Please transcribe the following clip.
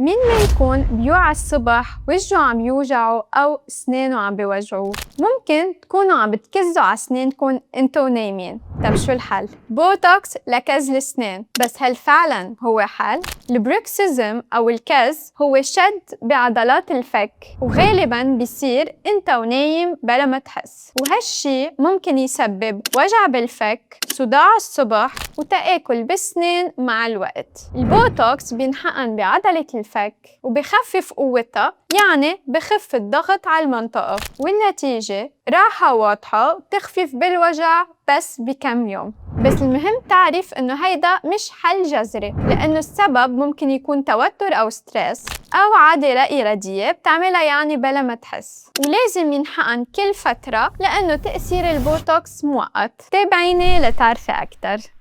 مين ما يكون بيوعى الصبح وجهه عم يوجعه أو أسنانه عم بيوجعوه، ممكن تكونوا عم بتكزوا على أسنانكم انتو نايمين. طب شو الحل؟ بوتوكس لكز الأسنان، بس هل فعلاً هو حل؟ البروكسيزم أو الكز هو شد بعضلات الفك، وغالباً بيصير انت ونايم بلا ما تحس، وهالشي ممكن يسبب وجع بالفك، صداع الصبح، وتآكل بالسنان مع الوقت. البوتوكس بينحقن بعضلة الفك وبخفف قوتها، يعني بخف الضغط على المنطقة، والنتيجة راحة واضحة وتخفيف بالوجع بس بكم يوم. بس المهم تعرف إنه هيدا مش حل جذري، لأنه السبب ممكن يكون توتر أو ستريس أو عادة لا إرادية بتعملها يعني بلا ما تحس، ولازم ينحقن كل فترة لأنه تأثير البوتوكس مؤقت. تابعيني لتعرفي أكتر.